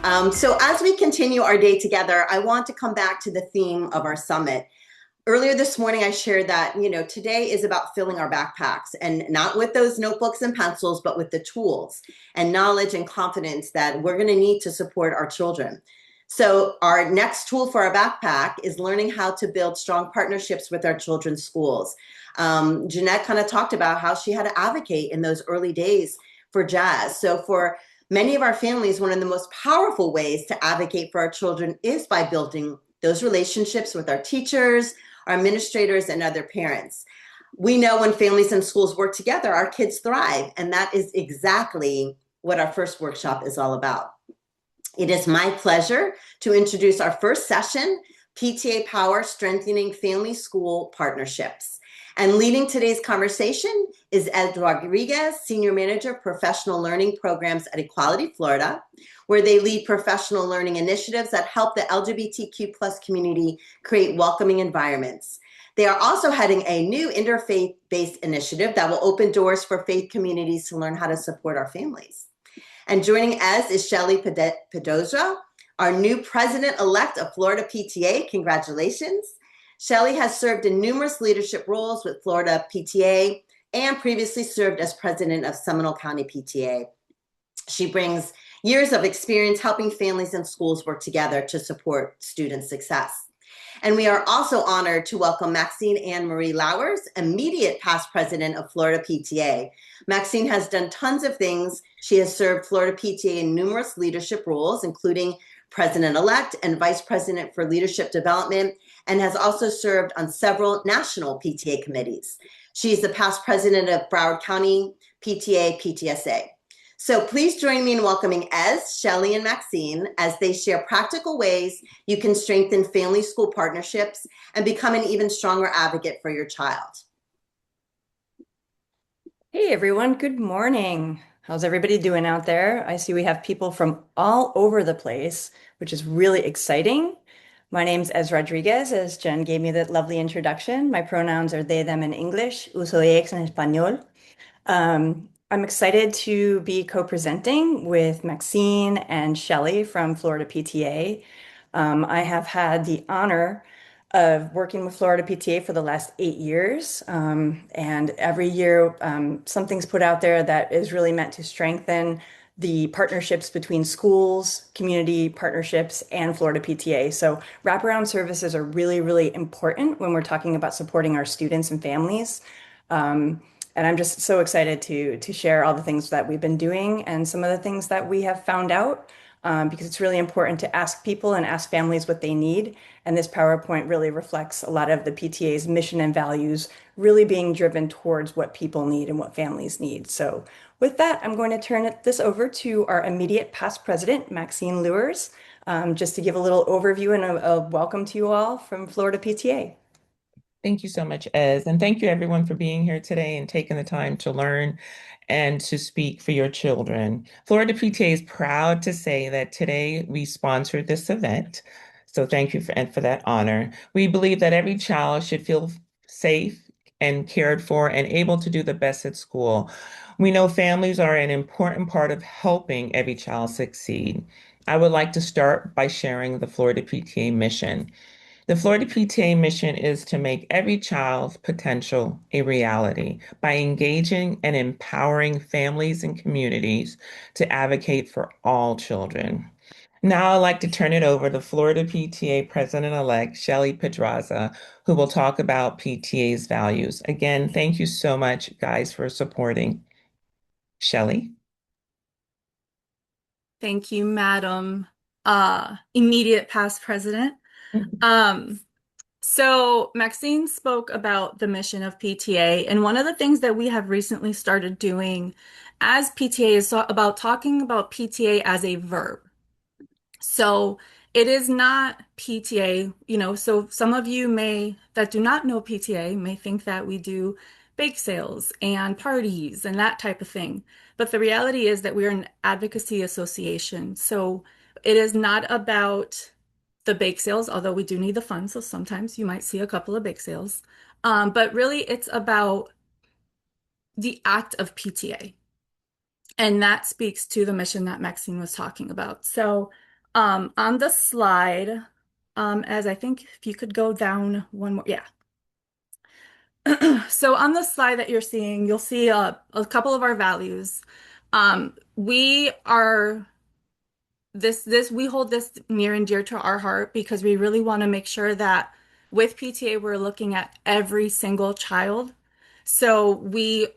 So as we continue our day together, I want to come back to the theme of our summit. Earlier this morning, I shared that, today is about filling our backpacks and not with those notebooks and pencils, but with the tools and knowledge and confidence that we're going to need to support our children. So our next tool for our backpack is learning how to build strong partnerships with our children's schools. Jeanette kind of talked about how she had to advocate in those early days for jazz. So for many of our families, one of the most powerful ways to advocate for our children is by building those relationships with our teachers, our administrators, and other parents. We know when families and schools work together, our kids thrive. And that is exactly what our first workshop is all about. It is my pleasure to introduce our first session, PTA Power Strengthening Family School Partnerships. And leading today's conversation is Ed Rodriguez, Senior Manager, Professional Learning Programs at Equality Florida, where they lead professional learning initiatives that help the LGBTQ plus community create welcoming environments. They are also heading a new interfaith-based initiative that will open doors for faith communities to learn how to support our families. And joining us is Shelly Pedroza, our new president-elect of Florida PTA. Congratulations. Shelly has served in numerous leadership roles with Florida PTA and previously served as president of Seminole County PTA. She brings years of experience helping families and schools work together to support student success. And we are also honored to welcome Maxine Ann Marie Lowers, immediate past president of Florida PTA. Maxine has done tons of things. She has served Florida PTA in numerous leadership roles, including president-elect and vice president for leadership development, and has also served on several national PTA committees. She is the past president of Broward County PTA PTSA. So please join me in welcoming Ez, Shelly, and Maxine as they share practical ways you can strengthen family-school partnerships and become an even stronger advocate for your child. Hey everyone, good morning. How's everybody doing out there? I see we have people from all over the place, which is really exciting. My name's Ez Rodriguez, as Jen gave me that lovely introduction. My pronouns are they, them in English, uso ellos en español. I'm excited to be co-presenting with Maxine and Shelly from Florida PTA. I have had the honor of working with Florida PTA for the last 8 years. And every year, something's put out there that is really meant to strengthen the partnerships between schools, community partnerships, and Florida PTA. So wraparound services are really, really important when we're talking about supporting our students and families. And I'm just so excited to share all the things that we've been doing and some of the things that we have found out, because it's really important to ask people and ask families what they need. And this PowerPoint really reflects a lot of the PTA's mission and values really being driven towards what people need and what families need. So with that, I'm going to turn this over to our immediate past president, Maxine Lewers, just to give a little overview and a welcome to you all from Florida PTA. Thank you so much, Ez. And thank you everyone for being here today and taking the time to learn and to speak for your children. Florida PTA is proud to say that today we sponsored this event. So thank you for that honor. We believe that every child should feel safe and cared for and able to do the best at school. We know families are an important part of helping every child succeed. I would like to start by sharing the Florida PTA mission. The Florida PTA mission is to make every child's potential a reality by engaging and empowering families and communities to advocate for all children. Now I'd like to turn it over to Florida PTA President-elect Shelly Pedraza, who will talk about PTA's values. Again, thank you so much, guys, for supporting. Shelly? Thank you, Madam Immediate Past President. So Maxine spoke about the mission of PTA, and one of the things that we have recently started doing as PTA is about talking about PTA as a verb. So it is not PTA, so some of you that do not know PTA may think that we do bake sales and parties and that type of thing. But the reality is that we're an advocacy association. So it is not about the bake sales, although we do need the funds. So sometimes you might see a couple of bake sales. But really it's about the act of PTA. And that speaks to the mission that Maxine was talking about. So On the slide, as I think if you could go down one more, yeah. So on the slide that you're seeing, you'll see a couple of our values. We are we hold this near and dear to our heart because we really want to make sure that with PTA we're looking at every single child. So we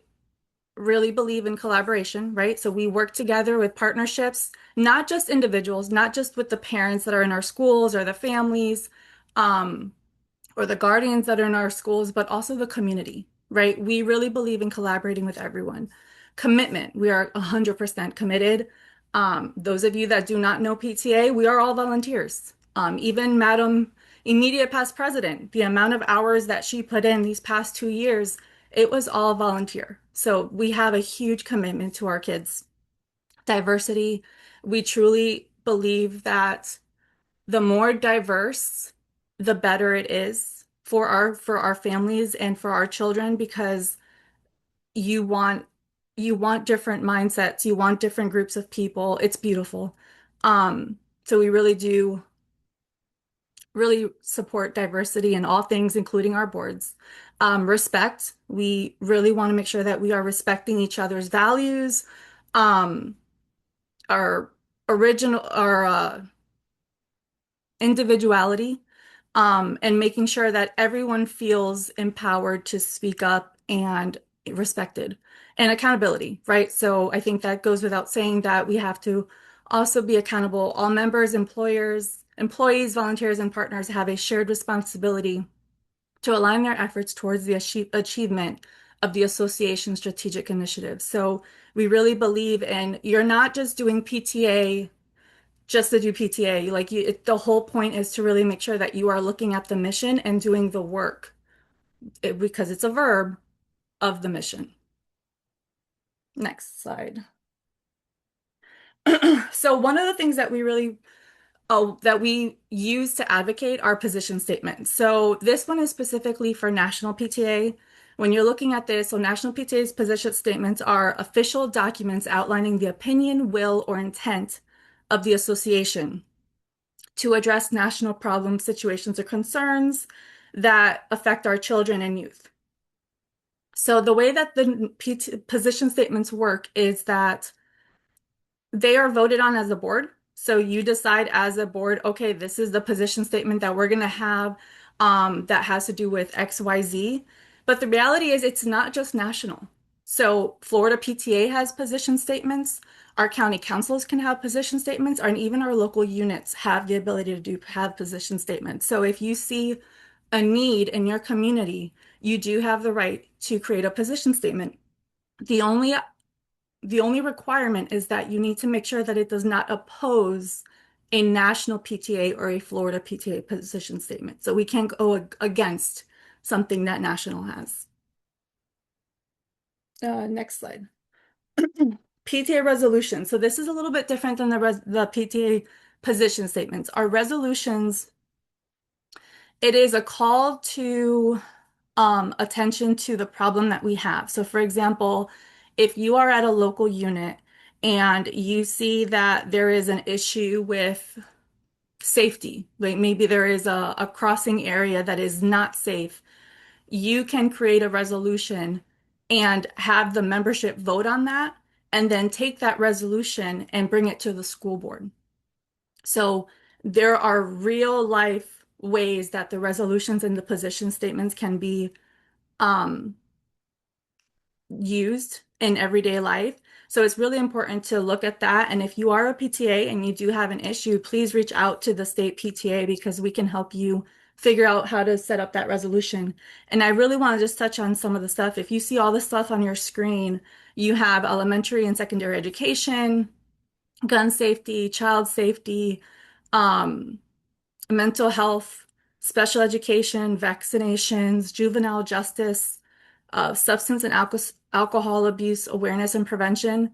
really believe in collaboration, right? So we work together with partnerships, not just individuals, not just with the parents that are in our schools or the families, um, or the guardians that are in our schools, but also the community, right? We really believe in collaborating with everyone. Commitment, we are 100% committed. Those of you that do not know PTA, we are all volunteers. Even Madam Immediate Past President, the amount of hours that she put in these past 2 years, it was all volunteer. So we have a huge commitment to our kids. Diversity, we truly believe that the more diverse, the better it is for our families and for our children because you want you want different mindsets, you want different groups of people. It's beautiful. So we really do really support diversity in all things, including our boards. Respect, we really want to make sure that we are respecting each other's values, um, our our individuality, and making sure that everyone feels empowered to speak up and respected and accountability, right? So I think that goes without saying that we have to also be accountable. All members, employees, volunteers, and partners have a shared responsibility to align their efforts towards the achievement of the association's strategic initiatives. So we really believe in you're not just doing PTA just to do PTA. The whole point is to really make sure that you are looking at the mission and doing the work because it's a verb of the mission. Next slide. So one of the things that we use to advocate are position statements. So this one is specifically for national PTA. When you're looking at this, so national PTA's position statements are official documents outlining the opinion, will, or intent of the association to address national problems, situations, or concerns that affect our children and youth. So the way that the position statements work is that they are voted on as a board. So you decide as a board, okay, this is the position statement that we're going to have that has to do with XYZ. But the reality is it's not just national. So Florida PTA has position statements. Our county councils can have position statements, and even our local units have the ability to have position statements. So if you see a need in your community, you do have the right to create a position statement. The only the only requirement is that you need to make sure that it does not oppose a national PTA or a Florida PTA position statement. So we can't go against something that national has. Next slide. PTA resolution. So this is a little bit different than the PTA position statements. Our resolutions, it is a call to attention to the problem that we have. So for example, if you are at a local unit and you see that there is an issue with safety, like maybe there is a crossing area that is not safe, you can create a resolution and have the membership vote on that, and then take that resolution and bring it to the school board. So there are real life ways that the resolutions and the position statements can be um, used in everyday life. So it's really important to look at that. And if you are a PTA and you do have an issue, please reach out to the state PTA because we can help you figure out how to set up that resolution. And I really want to just touch on some of the stuff. If you see all the stuff on your screen, you have elementary and secondary education, gun safety, child safety, um, mental health, special education, vaccinations, juvenile justice, substance and alcohol abuse awareness and prevention.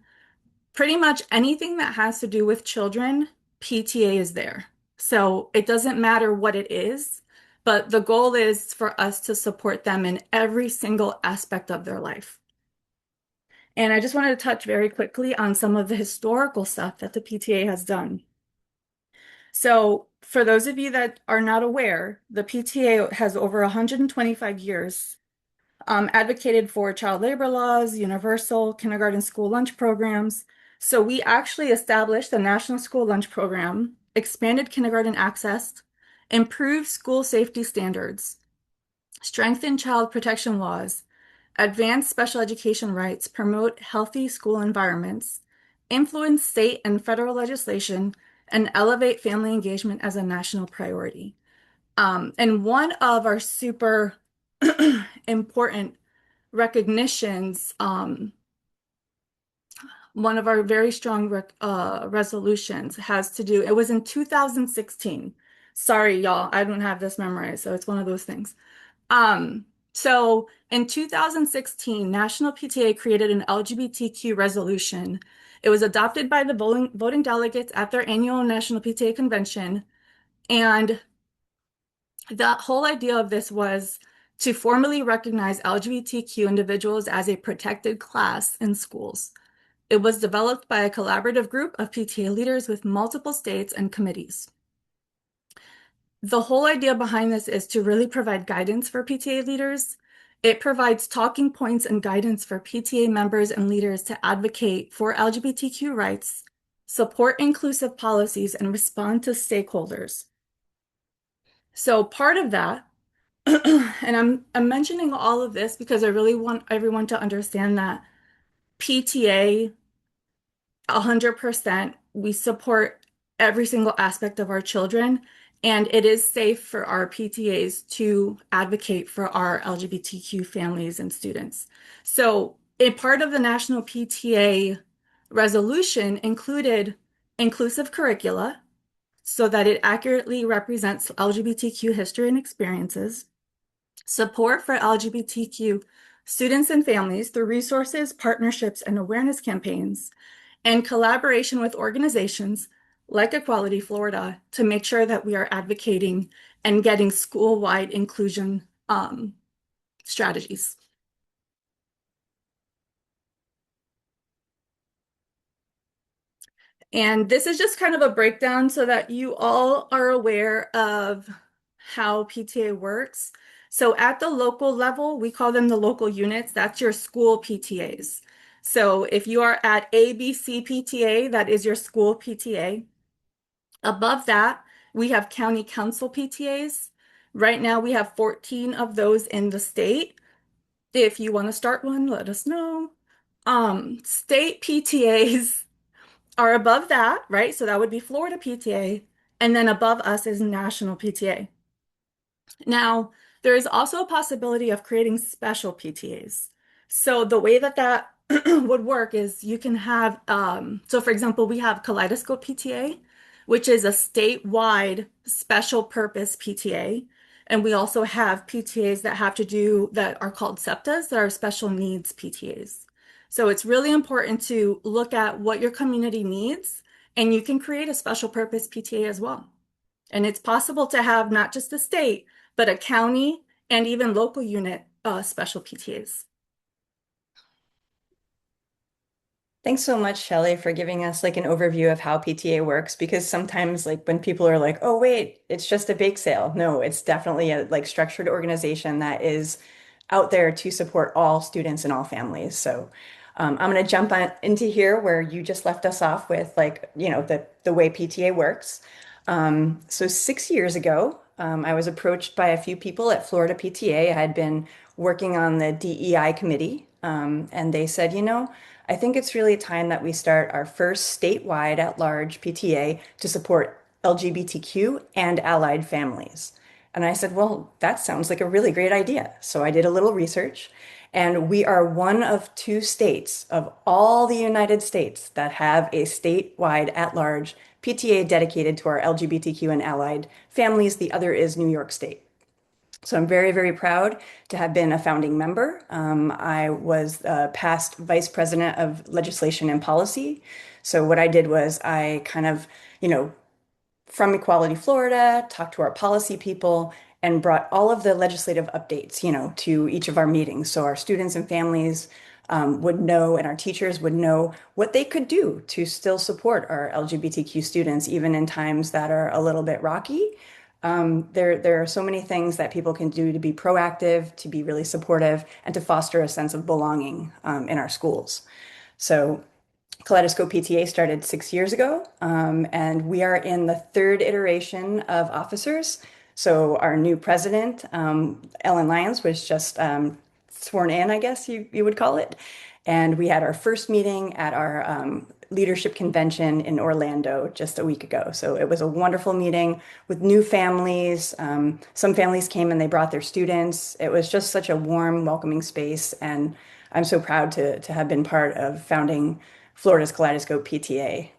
Pretty much anything that has to do with children, PTA is there. So it doesn't matter what it is, but the goal is for us to support them in every single aspect of their life. And I just wanted to touch very quickly on some of the historical stuff that the PTA has done. So, for those of you that are not aware, the PTA has over 125 years advocated for child labor laws, universal kindergarten school lunch programs. So, we actually established the National School Lunch Program, expanded kindergarten access, improved school safety standards, strengthened child protection laws, advance special education rights, promote healthy school environments, influence state and federal legislation, and elevate family engagement as a national priority. And one of our super important recognitions, one of our very strong resolutions has to do, it was in 2016. Sorry, y'all, I don't have this memorized, so it's one of those things. Um, so in 2016, National PTA created an LGBTQ resolution. It was adopted by the voting delegates at their annual National PTA convention. And the whole idea of this was to formally recognize LGBTQ individuals as a protected class in schools. It was developed by a collaborative group of PTA leaders with multiple states and committees. The whole idea behind this is to really provide guidance for PTA leaders. It provides talking points and guidance for PTA members and leaders to advocate for LGBTQ rights, support inclusive policies, and respond to stakeholders. So part of that, and I'm mentioning all of this because I really want everyone to understand that PTA 100%. We support every single aspect of our children, and it is safe for our PTAs to advocate for our LGBTQ families and students. So, a part of the National PTA resolution included inclusive curricula so that it accurately represents LGBTQ history and experiences, support for LGBTQ students and families through resources, partnerships, and awareness campaigns, and collaboration with organizations like Equality Florida to make sure that we are advocating and getting school-wide inclusion strategies. And this is just kind of a breakdown so that you all are aware of how PTA works. So at the local level, we call them the local units. That's your school PTAs. So if you are at ABC PTA, that is your school PTA. Above that, we have county council PTAs. Right now, we have 14 of those in the state. If you want to start one, let us know. State PTAs are above that, right? So that would be Florida PTA. And then above us is national PTA. Now, there is also a possibility of creating special PTAs. So the way that that would work is you can have, so for example, we have Kaleidoscope PTA, which is a statewide special purpose PTA. And we also have PTAs that have to do, that are called SEPTAs, that are special needs PTAs. So it's really important to look at what your community needs, and you can create a special purpose PTA as well. And it's possible to have not just a state, but a county and even local unit special PTAs. Thanks so much, Shelley, for giving us like an overview of how PTA works, because sometimes like when people are like, oh wait, it's just a bake sale. No, it's definitely a like structured organization that is out there to support all students and all families. So I'm going to jump on into here where you just left us off with like, the way PTA works. So 6 years ago, I was approached by a few people at Florida PTA. I had been working on the DEI committee, and they said, I think it's really time that we start our first statewide at-large PTA to support LGBTQ and allied families. And I said, well, that sounds like a really great idea. So I did a little research, and we are one of two states of all the United States that have a statewide at-large PTA dedicated to our LGBTQ and allied families. The other is New York State. So I'm very, very proud to have been a founding member. I was past vice president of legislation and policy. So what I did was I kind of, from Equality Florida, talked to our policy people and brought all of the legislative updates, to each of our meetings. So our students and families would know, and our teachers would know what they could do to still support our LGBTQ students, even in times that are a little bit rocky. There are so many things that people can do to be proactive, to be really supportive, and to foster a sense of belonging in our schools. So Kaleidoscope PTA started 6 years ago, and we are in the third iteration of officers. So our new president, Ellen Lyons, was just sworn in, I guess you would call it. And we had our first meeting at our leadership convention in Orlando just a week ago. So it was a wonderful meeting with new families. Some families came and they brought their students. It was just such a warm, welcoming space. And I'm so proud to have been part of founding Florida's Kaleidoscope PTA.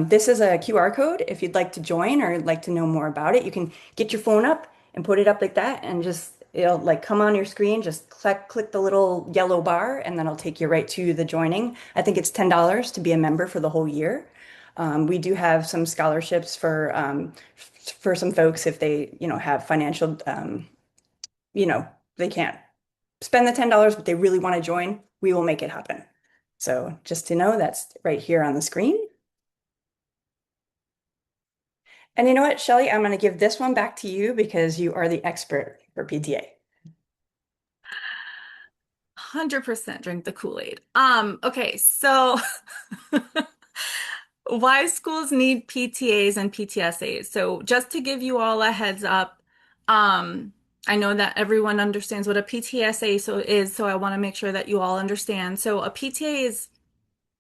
This is a QR code. If you'd like to join or like to know more about it, you can get your phone up and put it up like that, and just it'll like come on your screen. Just click the little yellow bar, and then it'll take you right to the joining. I think it's $10 to be a member for the whole year. We do have some scholarships for some folks if they, have financial, you know, they can't spend the $10, but they really want to join. We will make it happen. So just to know, that's right here on the screen. And you know what, Shelley, I'm going to give this one back to you because you are the expert for PTA. 100% drink the Kool-Aid. Okay, so why schools need PTAs and PTSAs. So just to give you all a heads up, I know that everyone understands what a PTSA is, so I want to make sure that you all understand. So a PTA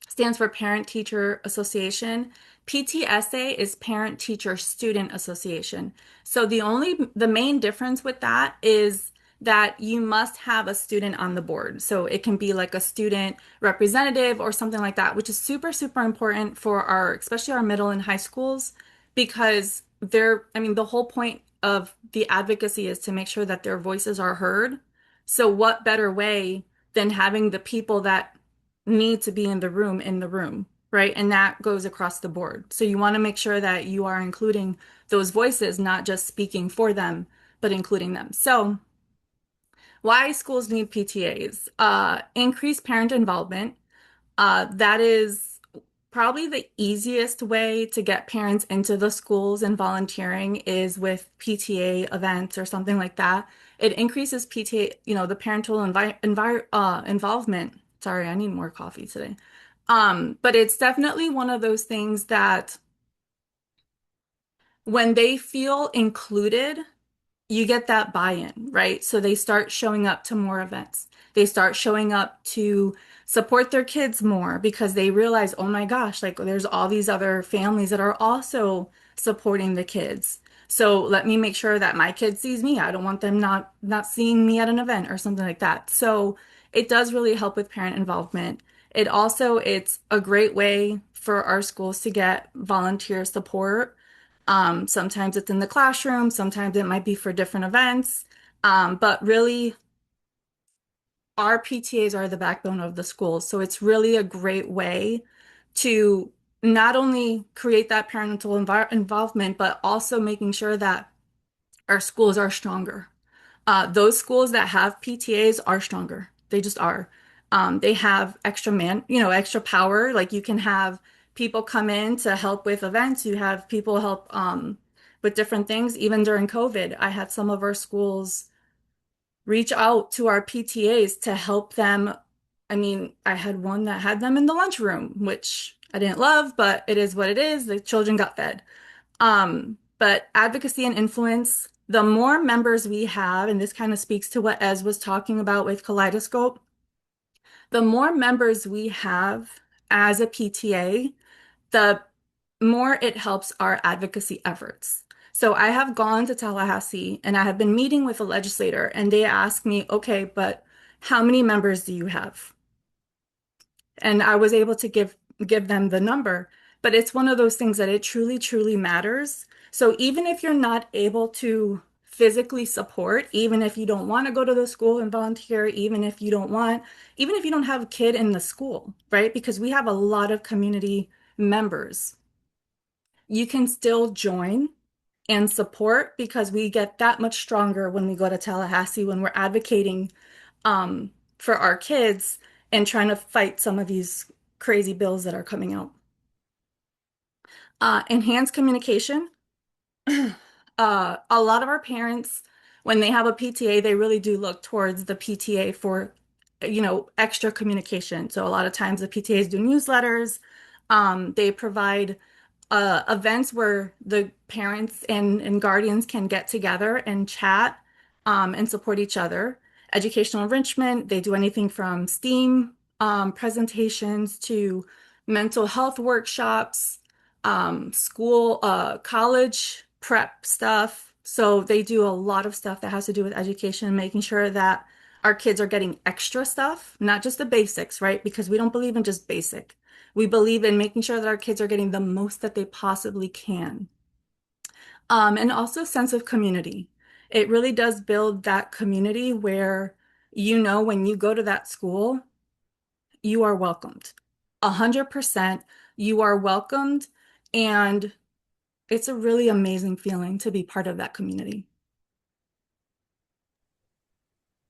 stands for Parent Teacher Association. PTSA is Parent Teacher Student Association. So the main difference with that is that you must have a student on the board. So it can be like a student representative or something like that, which is super, super important for especially our middle and high schools, because the whole point of the advocacy is to make sure that their voices are heard. So what better way than having the people that need to be in the room, right? And that goes across the board. So you want to make sure that you are including those voices, not just speaking for them, but including them. So why schools need PTAs? Increased parent involvement. That is probably the easiest way to get parents into the schools and volunteering is with PTA events or something like that. It increases PTA, the parental involvement. Sorry, I need more coffee today. But it's definitely one of those things that when they feel included, you get that buy-in, right? So they start showing up to more events. They start showing up to support their kids more because they realize, oh my gosh, like there's all these other families that are also supporting the kids. So let me make sure that my kid sees me. I don't want them not seeing me at an event or something like that. So it does really help with parent involvement. It's a great way for our schools to get volunteer support. Sometimes it's in the classroom, sometimes it might be for different events. But really, our PTAs are the backbone of the schools. So it's really a great way to not only create that parental involvement, but also making sure that our schools are stronger. Those schools that have PTAs are stronger. They just are. They have extra power. Like you can have people come in to help with events. You have people help with different things. Even during COVID, I had some of our schools reach out to our PTAs to help them. I had one that had them in the lunchroom, which I didn't love, but it is what it is. The children got fed. But advocacy and influence, the more members we have, and this kind of speaks to what Ez was talking about with Kaleidoscope, the more members we have as a PTA, the more it helps our advocacy efforts. So I have gone to Tallahassee and I have been meeting with a legislator, and they ask me, okay, but how many members do you have? And I was able to give them the number, but it's one of those things that it truly, truly matters. So even if you're not able to physically support, even if you don't want to go to the school and volunteer, even if you don't have a kid in the school, right? Because we have a lot of community members, you can still join and support because we get that much stronger when we go to Tallahassee, when we're advocating for our kids. and trying to fight some of these crazy bills that are coming out. Enhanced communication. A lot of our parents, when they have a PTA, they really do look towards the PTA for, extra communication. So a lot of times the PTAs do newsletters. They provide events where the parents and guardians can get together and chat and support each other. Educational enrichment, they do anything from STEAM presentations to mental health workshops, college prep stuff. So they do a lot of stuff that has to do with education, making sure that our kids are getting extra stuff, not just the basics, right? Because we don't believe in just basic. We believe in making sure that our kids are getting the most that they possibly can. And also sense of community. It really does build that community where when you go to that school, you are welcomed. 100% you are welcomed, and it's a really amazing feeling to be part of that community.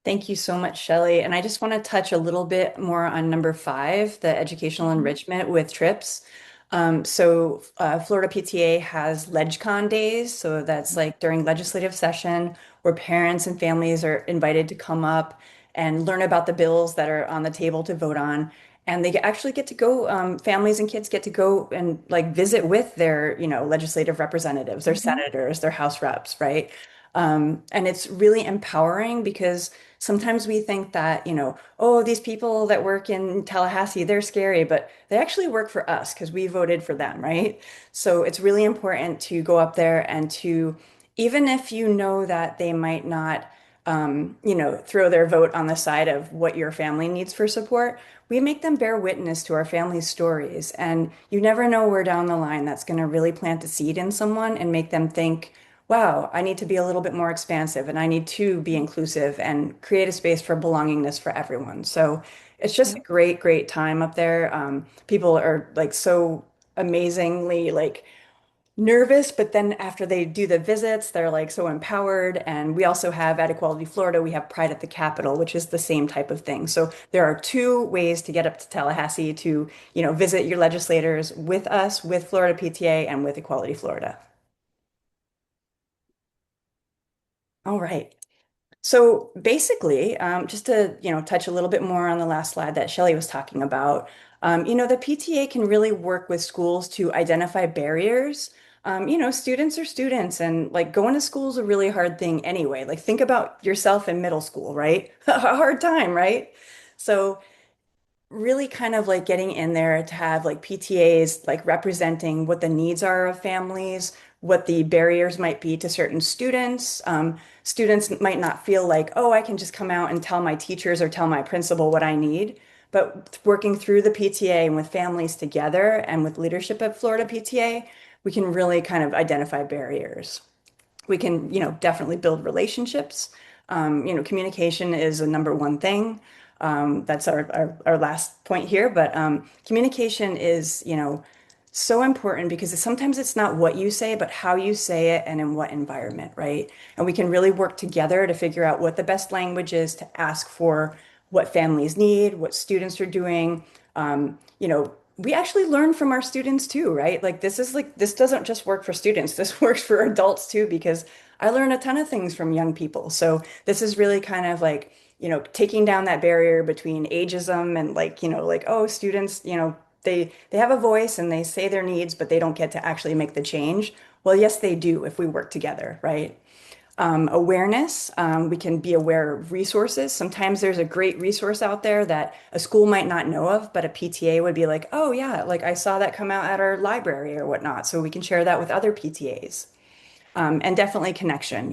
Thank you so much, Shelley. And I just want to touch a little bit more on number 5, the educational Mhm. enrichment with trips. Florida PTA has LegCon days. So that's like during legislative session where parents and families are invited to come up and learn about the bills that are on the table to vote on. And they actually get to go, families and kids get to go and like visit with their, legislative representatives, their Mhm. senators, their House reps, right? And it's really empowering because sometimes we think that, oh, these people that work in Tallahassee, they're scary, but they actually work for us because we voted for them, right? So it's really important to go up there and to, even if you know that they might not, throw their vote on the side of what your family needs for support, we make them bear witness to our family's stories. And you never know where down the line that's going to really plant a seed in someone and make them think, wow, I need to be a little bit more expansive and I need to be inclusive and create a space for belongingness for everyone. So it's just a Yep. great, great time up there. People are like so amazingly like nervous, but then after they do the visits, they're like so empowered. And we also have at Equality Florida, we have Pride at the Capitol, which is the same type of thing. So there are 2 ways to get up to Tallahassee to, visit your legislators with us, with Florida PTA, and with Equality Florida. All right. So basically, just to touch a little bit more on the last slide that Shelley was talking about, the PTA can really work with schools to identify barriers. Students are students, and like going to school is a really hard thing anyway. Like think about yourself in middle school, right? A hard time, right? So really kind of like getting in there to have like PTAs like representing what the needs are of families, what the barriers might be to certain students. Students might not feel like, oh, I can just come out and tell my teachers or tell my principal what I need. But working through the PTA and with families together and with leadership at Florida PTA, we can really kind of identify barriers. We can, definitely build relationships. Communication is a number one thing. That's our last point here, but communication is, so important because sometimes it's not what you say, but how you say it and in what environment, right? And we can really work together to figure out what the best language is to ask for what families need, what students are doing. We actually learn from our students too, right? Like this doesn't just work for students. This works for adults too, because I learn a ton of things from young people. So this is really kind of like, taking down that barrier between ageism and like, like, oh, students, they have a voice and they say their needs, but they don't get to actually make the change. Well, yes, they do if we work together, right? Awareness. We can be aware of resources. Sometimes there's a great resource out there that a school might not know of, but a PTA would be like, oh, yeah, like I saw that come out at our library or whatnot. So we can share that with other PTAs. And definitely connection,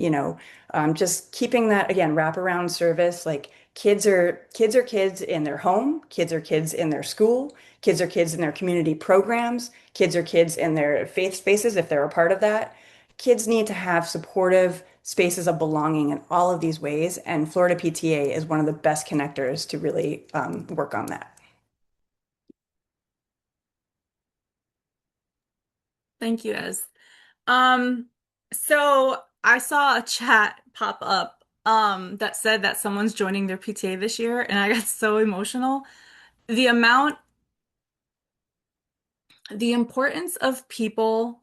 just keeping that again, wraparound service. Like kids are kids in their home, kids are kids in their school, kids are kids in their community programs, kids are kids in their faith spaces if they're a part of that. Kids need to have supportive spaces of belonging in all of these ways, and Florida PTA is one of the best connectors to really work on that. Thank you, Ez. Um, so I saw a chat pop up that said that someone's joining their PTA this year, and I got so emotional. the amount, the importance of people,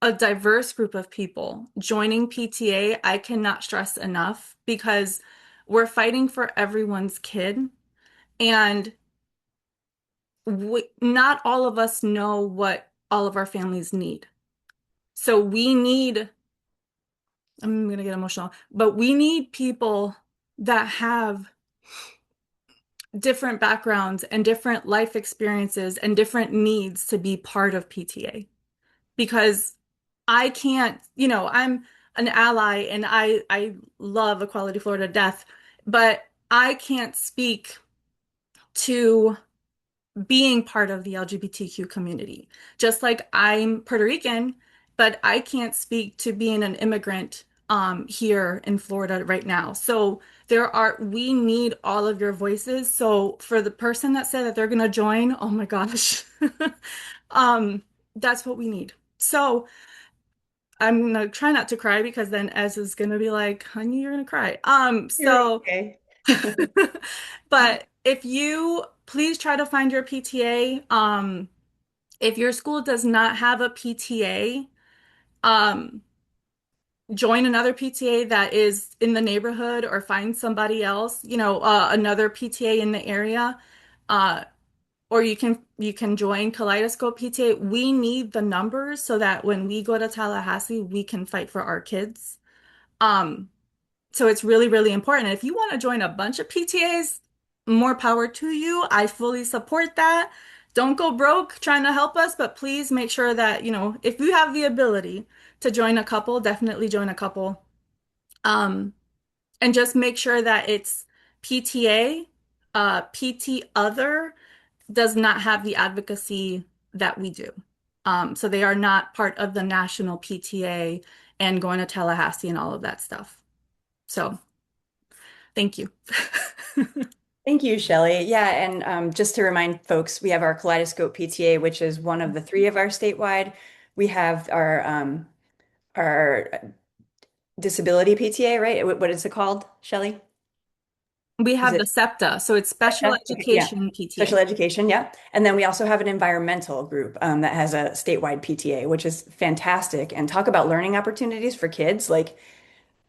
a diverse group of people joining PTA, I cannot stress enough because we're fighting for everyone's kid. And not all of us know what all of our families need. So we need, I'm going to get emotional, but we need people that have different backgrounds and different life experiences and different needs to be part of PTA. Because I can't, I'm an ally and I love Equality Florida to death, but I can't speak to being part of the LGBTQ community. Just like I'm Puerto Rican, but I can't speak to being an immigrant here in Florida right now. So we need all of your voices. So for the person that said that they're gonna join, oh my gosh, um, that's what we need. So I'm gonna try not to cry because then Ez is gonna be like, honey, you're gonna cry. You're So okay. but if you please try to find your PTA. If your school does not have a PTA, um, join another PTA that is in the neighborhood or find somebody else, another PTA in the area. Uh, or you can join Kaleidoscope PTA. We need the numbers so that when we go to Tallahassee, we can fight for our kids. Um, So it's really, really important. And if you want to join a bunch of PTAs, more power to you. I fully support that. Don't go broke trying to help us, but please make sure that, if you have the ability to join a couple, definitely join a couple. Um, and just make sure that it's PTA, PT other does not have the advocacy that we do. So they are not part of the national PTA and going to Tallahassee and all of that stuff. So thank you. Thank you, Shelley. Yeah, and just to remind folks, we have our Kaleidoscope PTA, which is one of the three of our statewide. We have our disability PTA, right? What is it called, Shelley? We Is have the it SEPTA, so it's Special SEPTA? Okay, yeah. Education Special PTA. education, yeah. And then we also have an environmental group that has a statewide PTA, which is fantastic. And talk about learning opportunities for kids. Like,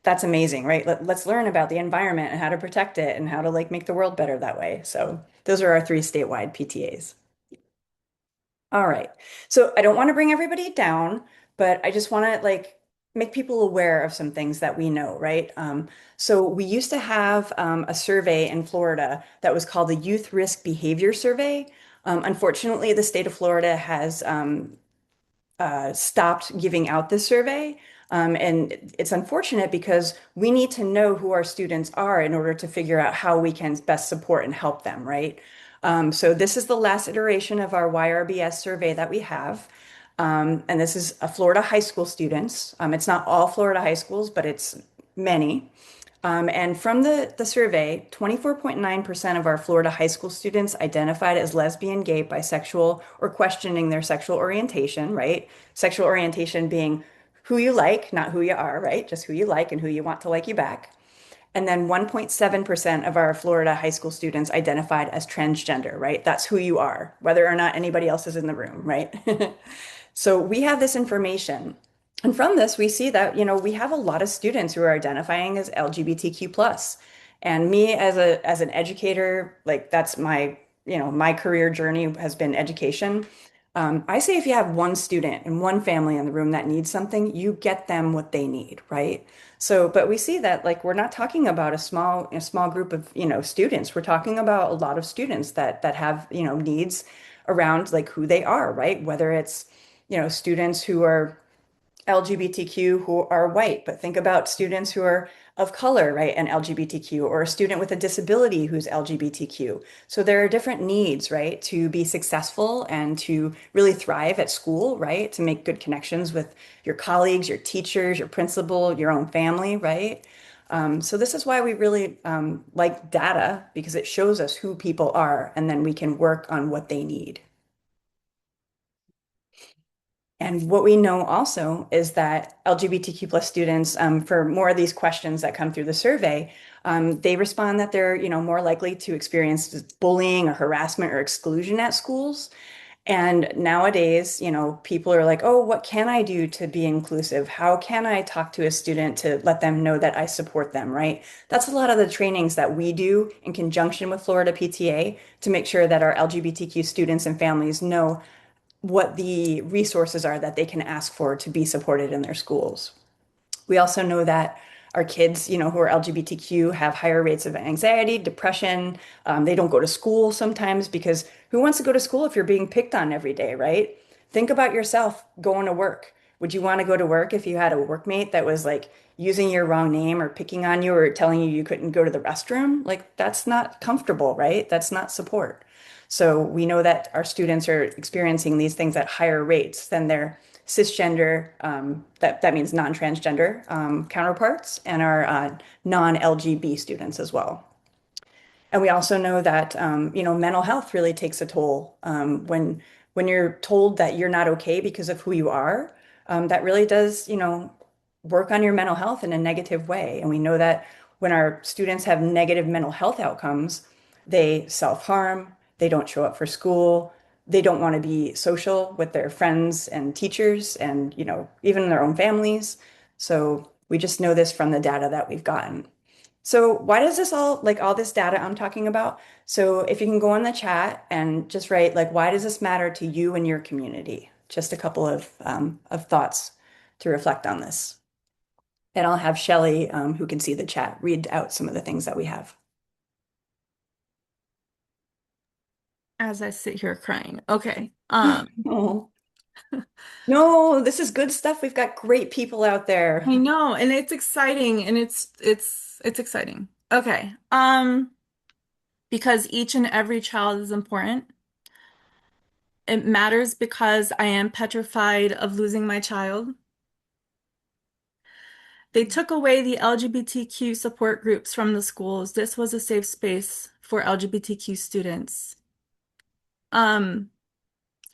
that's amazing, right? Let's learn about the environment and how to protect it and how to like make the world better that way. So those are our three statewide PTAs. All right. So I don't want to bring everybody down, but I just want to like make people aware of some things that we know, right? So we used to have a survey in Florida that was called the Youth Risk Behavior Survey. Unfortunately, the state of Florida has stopped giving out this survey. And it's unfortunate because we need to know who our students are in order to figure out how we can best support and help them, right? So this is the last iteration of our YRBS survey that we have. And this is a Florida high school students. It's not all Florida high schools, but it's many. And from the survey, 24.9% of our Florida high school students identified as lesbian, gay, bisexual, or questioning their sexual orientation, right? Sexual orientation being who you like, not who you are, right? Just who you like and who you want to like you back. And then 1.7% of our Florida high school students identified as transgender, right? That's who you are, whether or not anybody else is in the room, right? So we have this information. And from this, we see that, we have a lot of students who are identifying as LGBTQ plus. And me as an educator, like that's my career journey has been education. I say if you have one student and one family in the room that needs something, you get them what they need, right? So, but we see that like we're not talking about a small group of, students. We're talking about a lot of students that have, needs around like who they are, right? Whether it's, students who are LGBTQ who are white, but think about students who are of color, right, and LGBTQ, or a student with a disability who's LGBTQ. So there are different needs, right, to be successful and to really thrive at school, right, to make good connections with your colleagues, your teachers, your principal, your own family, right? So this is why we really like data because it shows us who people are, and then we can work on what they need. And what we know also is that LGBTQ plus students, for more of these questions that come through the survey, they respond that they're, more likely to experience bullying or harassment or exclusion at schools. And nowadays, people are like, oh, what can I do to be inclusive? How can I talk to a student to let them know that I support them, right? That's a lot of the trainings that we do in conjunction with Florida PTA to make sure that our LGBTQ students and families know what the resources are that they can ask for to be supported in their schools. We also know that our kids, who are LGBTQ have higher rates of anxiety, depression. They don't go to school sometimes because who wants to go to school if you're being picked on every day, right? Think about yourself going to work. Would you want to go to work if you had a workmate that was like using your wrong name or picking on you or telling you you couldn't go to the restroom? Like, that's not comfortable, right? That's not support. So we know that our students are experiencing these things at higher rates than their cisgender, that means non-transgender counterparts, and our non-LGB students as well. And we also know that mental health really takes a toll when you're told that you're not okay because of who you are. That really does work on your mental health in a negative way. And we know that when our students have negative mental health outcomes, they self-harm, they don't show up for school, they don't want to be social with their friends and teachers, and even their own families. So we just know this from the data that we've gotten. So why does this all this data I'm talking about? So if you can go in the chat and just write like, why does this matter to you and your community? Just a couple of thoughts to reflect on this. And I'll have Shelly, who can see the chat, read out some of the things that we have. As I sit here crying. Okay. Oh, no, this is good stuff. We've got great people out there. I know, and it's exciting, and it's exciting. Okay. Because each and every child is important. It matters because I am petrified of losing my child. They took away the LGBTQ support groups from the schools. This was a safe space for LGBTQ students. Um,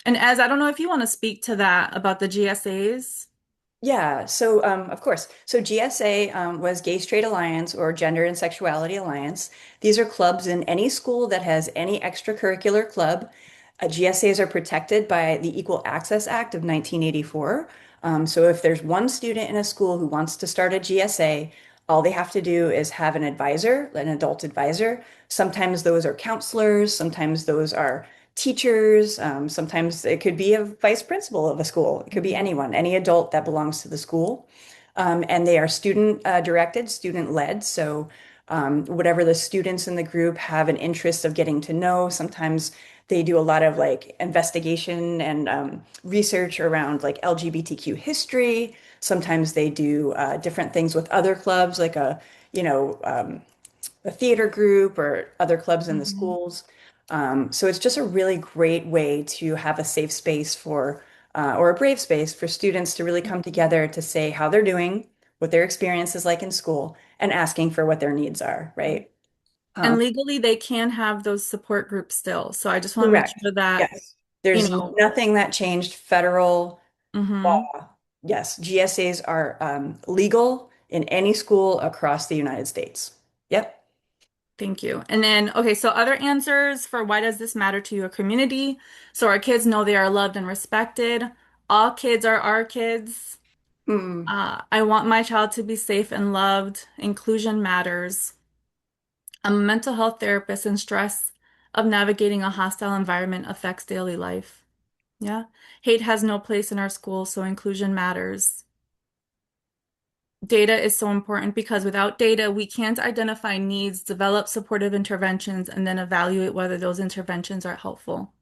and as I don't know if you want to speak to that about the GSAs. Yeah, so of course. So GSA was Gay Straight Alliance or Gender and Sexuality Alliance. These are clubs in any school that has any extracurricular club. GSAs are protected by the Equal Access Act of 1984. So if there's one student in a school who wants to start a GSA, all they have to do is have an advisor, an adult advisor. Sometimes those are counselors, sometimes those are teachers. Sometimes it could be a vice principal of a school. It could be anyone, any adult that belongs to the school. And they are student directed, student led. So whatever the students in the group have an interest of getting to know, sometimes they do a lot of like investigation and research around like LGBTQ history. Sometimes they do different things with other clubs, like you know, um, a theater group or other clubs in the Mhm. schools. So it's just a really great way to have a safe space or a brave space for students to really come together to say how they're doing, what their experience is like in school, and asking for what their needs are, right? And Um, legally, they can have those support groups still. So I just want to make Correct. sure that, Yes. you There's know, nothing that changed federal hmm law. Yes, GSAs are legal in any school across the United States. Yep. Thank you. And then, okay, so other answers for why does this matter to your community? So our kids know they are loved and respected. All kids are our kids. Hmm. I want my child to be safe and loved. Inclusion matters. I'm a mental health therapist, and stress of navigating a hostile environment affects daily life. Yeah. Hate has no place in our school, so inclusion matters. Data is so important because without data, we can't identify needs, develop supportive interventions, and then evaluate whether those interventions are helpful.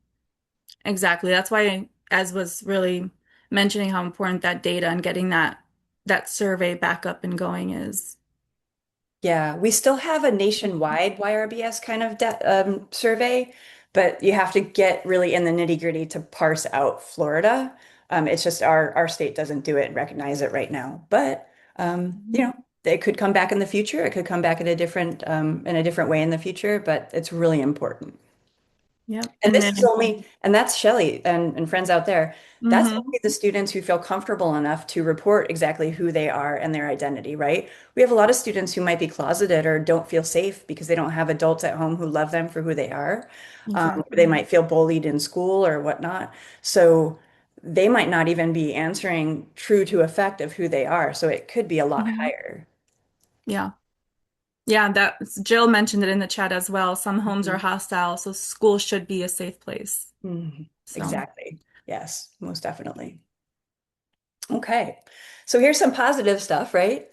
Exactly. That's why, as was really mentioning how important that data and getting that survey back up and going is. Yeah, we still have a nationwide YRBS kind of survey, but you have to get really in the nitty-gritty to parse out Florida. It's just our state doesn't do it and recognize it right now. But Mhm. it could come back in the future. It could come back in a different way in the future, but it's really important. Yep. And And this is then, only, and that's Shelley and friends out there. That's hmm only the students who feel comfortable enough to report exactly who they are and their identity, right? We have a lot of students who might be closeted or don't feel safe because they don't have adults at home who love them for who they are. They Exactly. might feel bullied in school or whatnot. So they might not even be answering true to effect of who they are. So it could be a lot hmm higher. Yeah. Yeah, that Jill mentioned it in the chat as well. Some homes are Mhm. hostile, so school should be a safe place. Mhm. So, Exactly. Yes, most definitely. Okay, so here's some positive stuff, right?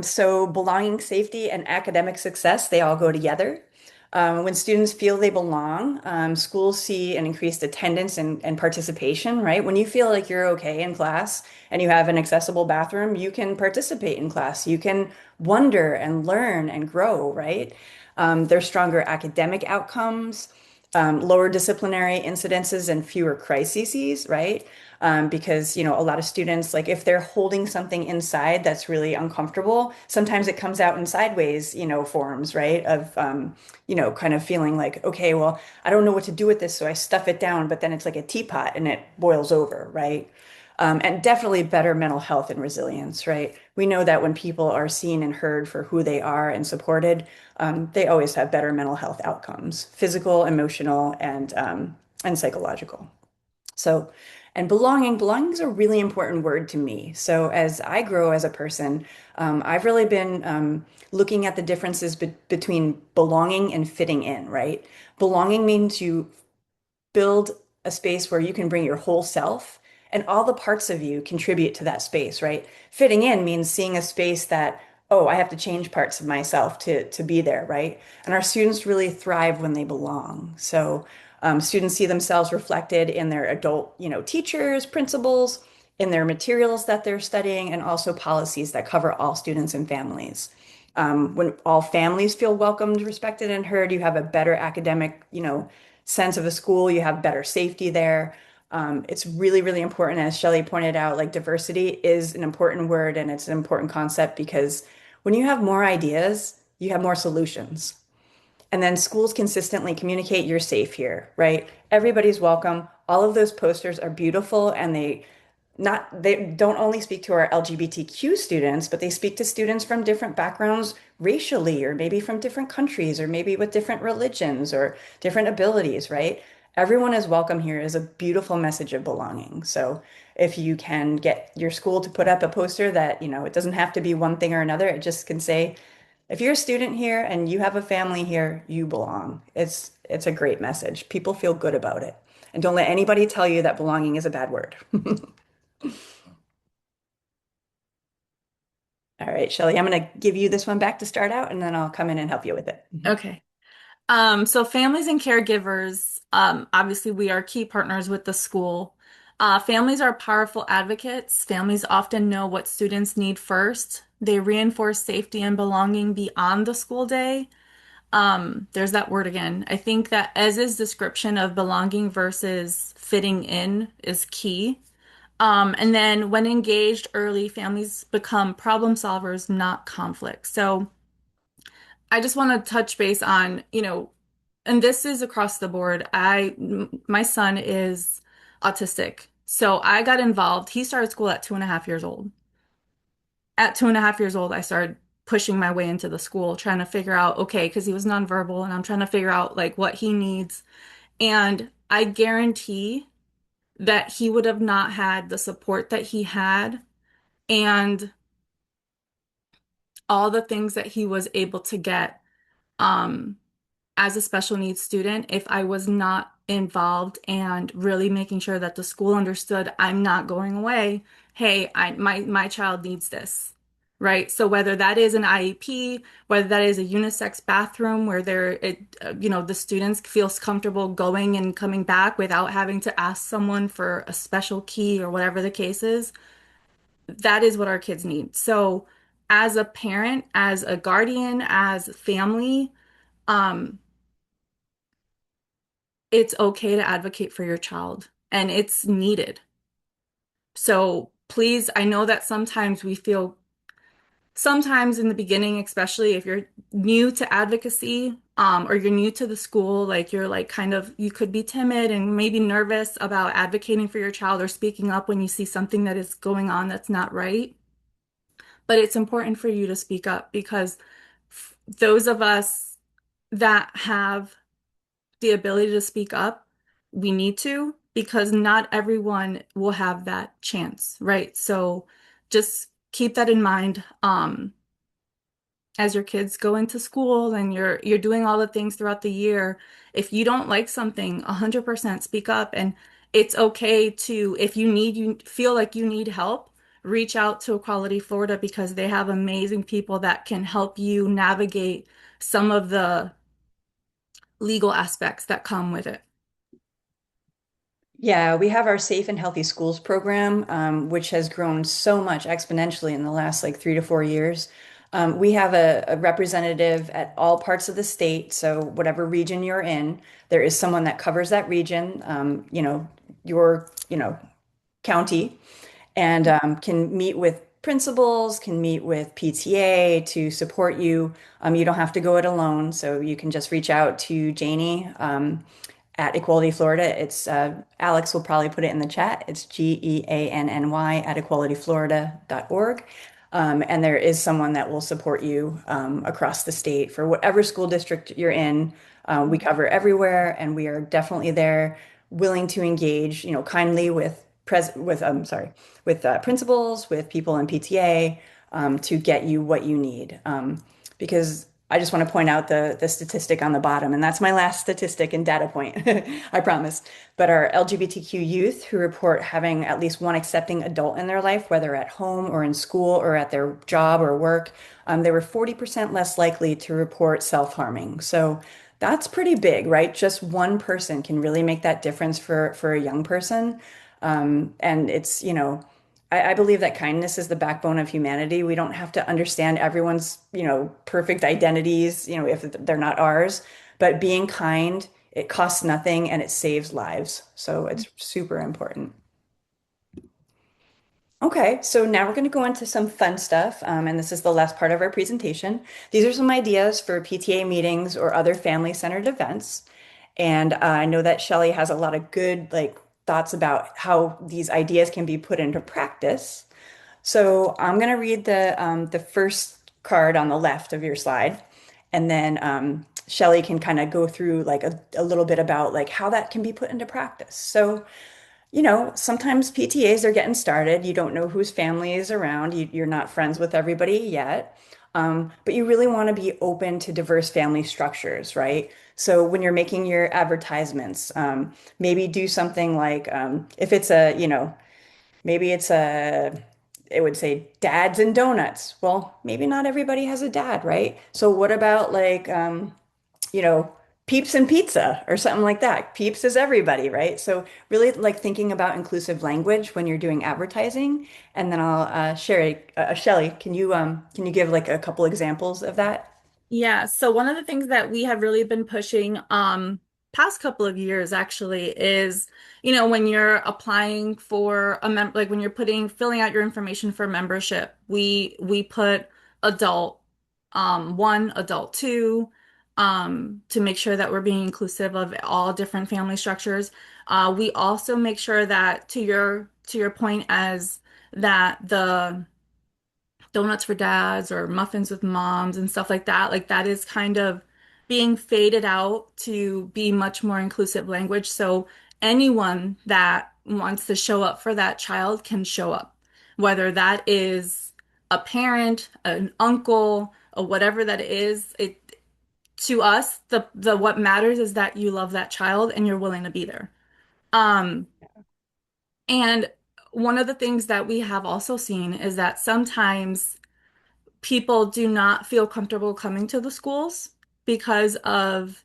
So belonging, safety, and academic success, they all go together. When students feel they belong, schools see an increased attendance and participation, right? When you feel like you're okay in class and you have an accessible bathroom, you can participate in class. You can wonder and learn and grow, right? There's stronger academic outcomes, lower disciplinary incidences, and fewer crises, right? Because a lot of students, like if they're holding something inside that's really uncomfortable, sometimes it comes out in sideways forms, right, of kind of feeling like, okay, well, I don't know what to do with this, so I stuff it down, but then it's like a teapot and it boils over, right? And definitely better mental health and resilience, right? We know that when people are seen and heard for who they are and supported, they always have better mental health outcomes, physical, emotional, and psychological. So, and belonging is a really important word to me. So, as I grow as a person, I've really been looking at the differences between belonging and fitting in, right? Belonging means you build a space where you can bring your whole self and all the parts of you contribute to that space, right? Fitting in means seeing a space that, oh, I have to change parts of myself to be there, right? And our students really thrive when they belong. So students see themselves reflected in their adult, teachers, principals, in their materials that they're studying, and also policies that cover all students and families. When all families feel welcomed, respected, and heard, you have a better academic, sense of the school. You have better safety there. It's really, really important, as Shelley pointed out, like diversity is an important word and it's an important concept because when you have more ideas, you have more solutions. And then schools consistently communicate you're safe here, right? Everybody's welcome. All of those posters are beautiful and they don't only speak to our LGBTQ students, but they speak to students from different backgrounds racially, or maybe from different countries, or maybe with different religions or different abilities, right? Everyone is welcome here is a beautiful message of belonging. So if you can get your school to put up a poster that, it doesn't have to be one thing or another, it just can say, if you're a student here and you have a family here, you belong. It's a great message. People feel good about it. And don't let anybody tell you that belonging is a bad word. All right, Shelley, I'm going to give you this one back to start out, and then I'll come in and help you with it. okay. So families and caregivers, obviously we are key partners with the school. Families are powerful advocates. Families often know what students need first. They reinforce safety and belonging beyond the school day. There's that word again. I think that Ez's description of belonging versus fitting in is key. And then when engaged early, families become problem solvers, not conflict. So I just want to touch base on, and this is across the board. My son is autistic. So I got involved. He started school at 2.5 years old. At 2.5 years old, I started pushing my way into the school, trying to figure out, okay, because he was nonverbal and I'm trying to figure out like what he needs. And I guarantee that he would have not had the support that he had and all the things that he was able to get. Um, as a special needs student if I was not involved and really making sure that the school understood I'm not going away. Hey, my child needs this. Right? So whether that is an IEP, whether that is a unisex bathroom where the students feels comfortable going and coming back without having to ask someone for a special key or whatever the case is, that is what our kids need. So as a parent, as a guardian, as family, um, it's okay to advocate for your child and it's needed. So please, I know that sometimes in the beginning, especially if you're new to advocacy, or you're new to the school, like you're like kind of, you could be timid and maybe nervous about advocating for your child or speaking up when you see something that is going on that's not right. But it's important for you to speak up because those of us that have the ability to speak up, we need to, because not everyone will have that chance, right? So just keep that in mind. As your kids go into school and you're doing all the things throughout the year, if you don't like something, 100% speak up. And it's okay to, if you feel like you need help, reach out to Equality Florida because they have amazing people that can help you navigate some of the legal aspects that come with it. Yeah, we have our Safe and Healthy Schools program, which has grown so much exponentially in the last like 3 to 4 years. We have a representative at all parts of the state. So whatever region you're in, there is someone that covers that region, your, county, and can meet with principals, can meet with PTA to support you. You don't have to go it alone. So you can just reach out to Janie. At Equality Florida. It's Alex will probably put it in the chat. It's GEANNY at equalityflorida.org. And there is someone that will support you across the state for whatever school district you're in. We cover everywhere, and we are definitely there, willing to engage, kindly with principals, with people in PTA to get you what you need. Because I just want to point out the statistic on the bottom, and that's my last statistic and data point, I promise. But our LGBTQ youth who report having at least one accepting adult in their life, whether at home or in school or at their job or work, they were 40% less likely to report self-harming. So that's pretty big, right? Just one person can really make that difference for a young person. And it's, I believe that kindness is the backbone of humanity. We don't have to understand everyone's, perfect identities, if they're not ours. But being kind, it costs nothing and it saves lives. So it's super important. Okay, so now we're going to go into some fun stuff, and this is the last part of our presentation. These are some ideas for PTA meetings or other family-centered events. And I know that Shelley has a lot of good thoughts about how these ideas can be put into practice. So I'm going to read the first card on the left of your slide, and then Shelley can kind of go through like a little bit about like how that can be put into practice. So sometimes PTAs are getting started. You don't know whose family is around. You're not friends with everybody yet. But you really want to be open to diverse family structures, right? So when you're making your advertisements, maybe do something like if it's maybe it would say dads and donuts. Well, maybe not everybody has a dad, right? So what about like, you know, Peeps and pizza or something like that. Peeps is everybody, right? So really like thinking about inclusive language when you're doing advertising. And then I'll share it. Shelley, can you give like a couple examples of that? Yeah, so one of the things that we have really been pushing past couple of years actually is, when you're applying for a like when you're filling out your information for membership, we put adult one, adult two, to make sure that we're being inclusive of all different family structures. We also make sure that to your point as that the donuts for dads or muffins with moms and stuff like that is kind of being faded out to be much more inclusive language. So anyone that wants to show up for that child can show up, whether that is a parent, an uncle, or whatever that is. It to us, the what matters is that you love that child and you're willing to be there. Um, and one of the things that we have also seen is that sometimes people do not feel comfortable coming to the schools because of,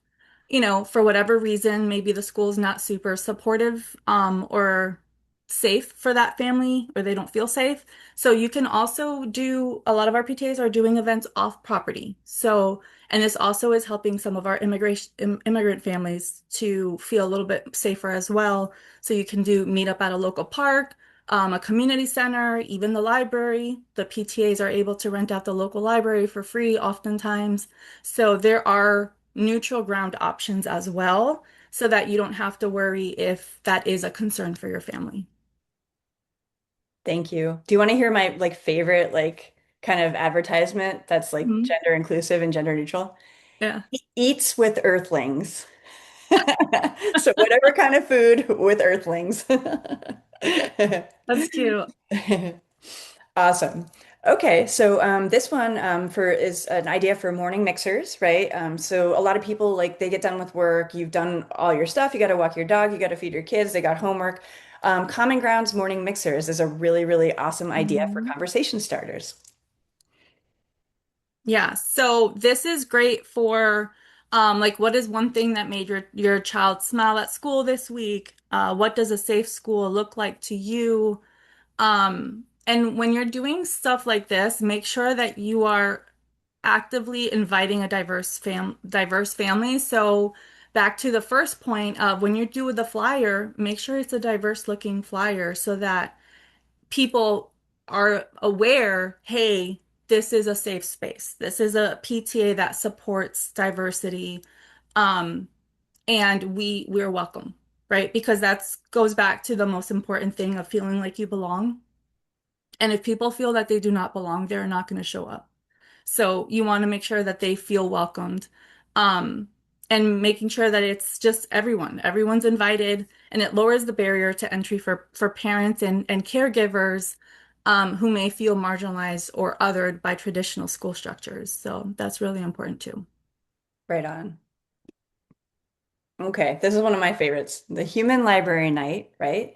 for whatever reason, maybe the school's not super supportive, or safe for that family, or they don't feel safe. So you can also a lot of our PTAs are doing events off property. So, and this also is helping some of our immigrant families to feel a little bit safer as well. So you can meet up at a local park, a community center, even the library. The PTAs are able to rent out the local library for free oftentimes. So there are neutral ground options as well, so that you don't have to worry if that is a concern for your family. Thank you. Do you want to hear my like favorite like kind of advertisement that's like Mhm. gender inclusive and gender neutral? Yeah, Eats with Earthlings. So whatever kind of food with Earthlings. that's cute. Awesome. Okay, so this one for is an idea for morning mixers, right? So a lot of people like they get done with work, you've done all your stuff, you got to walk your dog, you got to feed your kids, they got homework. Common Grounds morning mixers is a really, really awesome idea for Mhm. conversation starters. Yeah, so this is great for like what is one thing that made your child smile at school this week? What does a safe school look like to you? And when you're doing stuff like this, make sure that you are actively inviting a diverse family. So back to the first point of when you do the flyer, make sure it's a diverse looking flyer so that people are aware, hey, this is a safe space. This is a PTA that supports diversity. Um, and we're welcome, right? Because that's goes back to the most important thing of feeling like you belong. And if people feel that they do not belong, they're not going to show up. So you want to make sure that they feel welcomed. Um, and making sure that it's just everyone's invited, and it lowers the barrier to entry for parents and caregivers who may feel marginalized or othered by traditional school structures. So that's really important too. Right on. Okay, this is one of my favorites, the Human Library Night, right?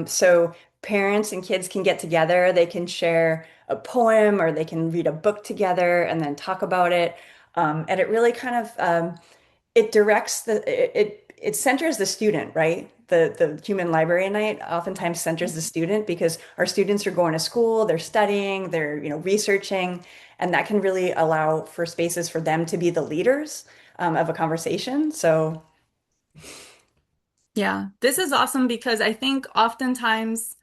So parents and kids can get together, they can share a poem or they can read a book together and then talk about it. And it really kind of it directs it centers the student, right? The Human Library Night oftentimes centers the student because our students are going to school, they're studying, they're, researching, and that can really allow for spaces for them to be the leaders of a conversation. So. Yeah, this is awesome because I think oftentimes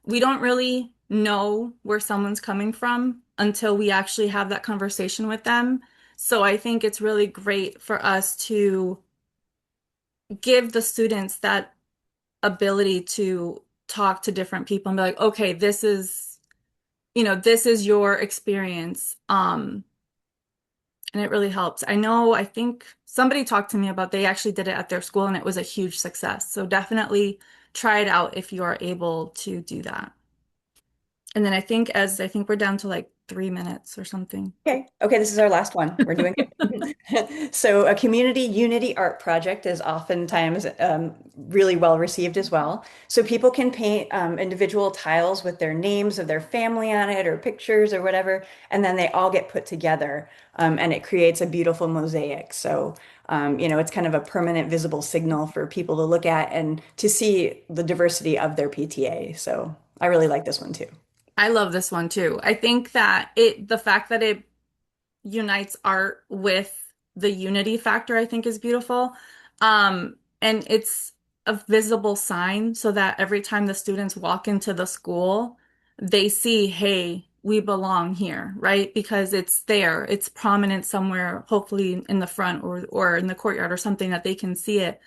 we don't really know where someone's coming from until we actually have that conversation with them. So I think it's really great for us to give the students that ability to talk to different people and be like, okay, this is your experience. And it really helps. I think somebody talked to me about they actually did it at their school and it was a huge success. So definitely try it out if you are able to do that. And then I think we're down to like 3 minutes or something. Okay. Okay, this is our last one. We're doing it. So, a community unity art project is oftentimes really well received as well. So, people can paint individual tiles with their names of their family on it or pictures or whatever, and then they all get put together and it creates a beautiful mosaic. So, it's kind of a permanent visible signal for people to look at and to see the diversity of their PTA. So, I really like this one too. I love this one too. I think that the fact that it unites art with the unity factor, I think is beautiful. And it's a visible sign so that every time the students walk into the school, they see, hey, we belong here, right? Because it's there, it's prominent somewhere, hopefully in the front or in the courtyard or something that they can see it.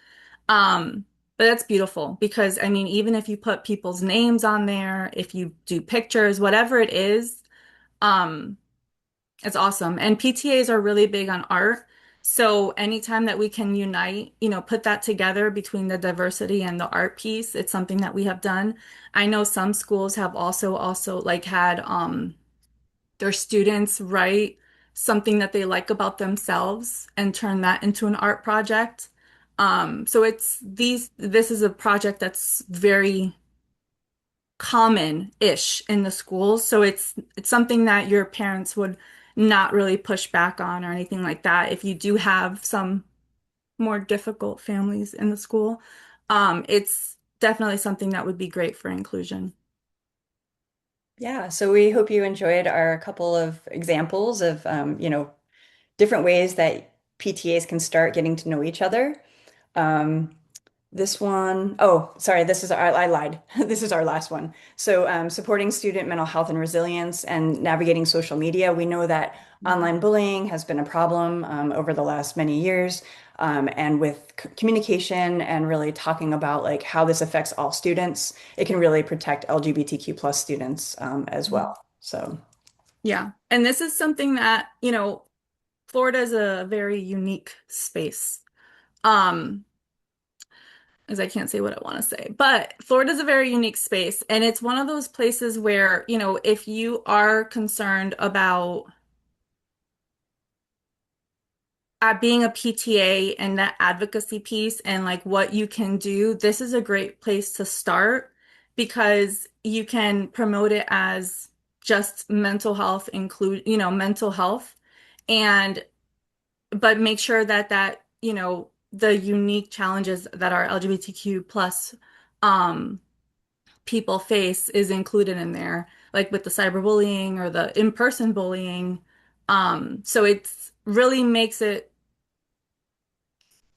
But that's beautiful because I mean, even if you put people's names on there, if you do pictures, whatever it is, um, it's awesome. And PTAs are really big on art. So anytime that we can unite, put that together between the diversity and the art piece, it's something that we have done. I know some schools have also like had their students write something that they like about themselves and turn that into an art project. So this is a project that's very common-ish in the schools. So it's something that your parents would not really push back on or anything like that. If you do have some more difficult families in the school, it's definitely something that would be great for inclusion. Yeah, so we hope you enjoyed our couple of examples of, different ways that PTAs can start getting to know each other. Um, This one, oh, sorry, I lied. This is our last one. So, supporting student mental health and resilience and navigating social media. We know that online bullying has been a problem over the last many years. And with communication and really talking about like how this affects all students, it can really protect LGBTQ plus students as well. So, Yeah. And this is something that, Florida is a very unique space. Um, as I can't say what I want to say, but Florida is a very unique space. And it's one of those places where, if you are concerned about being a PTA and that advocacy piece and like what you can do, this is a great place to start because you can promote it as just mental health mental health and but make sure that the unique challenges that our LGBTQ plus um people face is included in there, like with the cyberbullying or the in-person bullying. So it's really makes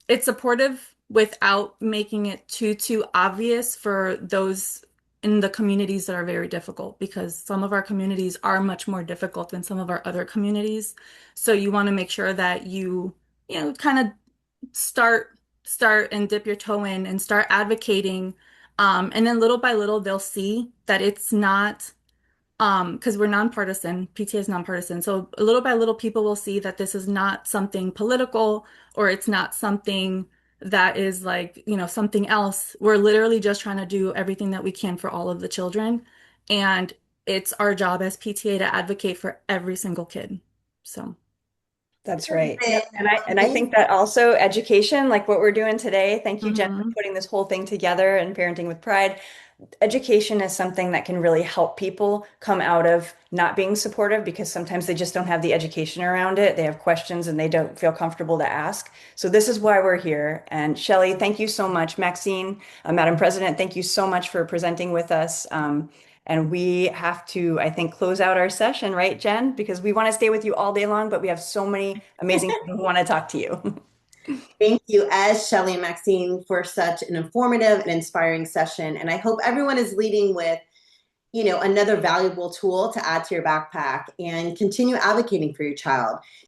it's supportive without making it too obvious for those in the communities that are very difficult because some of our communities are much more difficult than some of our other communities. So you want to make sure that kind of start and dip your toe in and start advocating. And then little by little they'll see that it's not because we're nonpartisan, PTA is nonpartisan. So little by little, people will see that this is not something political or it's not something that is like, something else. We're literally just trying to do everything that we can for all of the children. And it's our job as PTA to advocate for every single kid. So, that's right. Been And I think that also education, like what we're doing today, thank you, Jen, for mhm. putting this whole thing together and Parenting with Pride. Education is something that can really help people come out of not being supportive because sometimes they just don't have the education around it. They have questions and they don't feel comfortable to ask. So this is why we're here. And Shelley, thank you so much. Maxine, Madam President, thank you so much for presenting with us. And we have to, I think, close out our session, right, Jen? Because we want to stay with you all day long, but we have so many amazing people who want to talk to you. Thank you, as Shelley and Maxine, for such an informative and inspiring session. And I hope everyone is leading with, another valuable tool to add to your backpack and continue advocating for your child.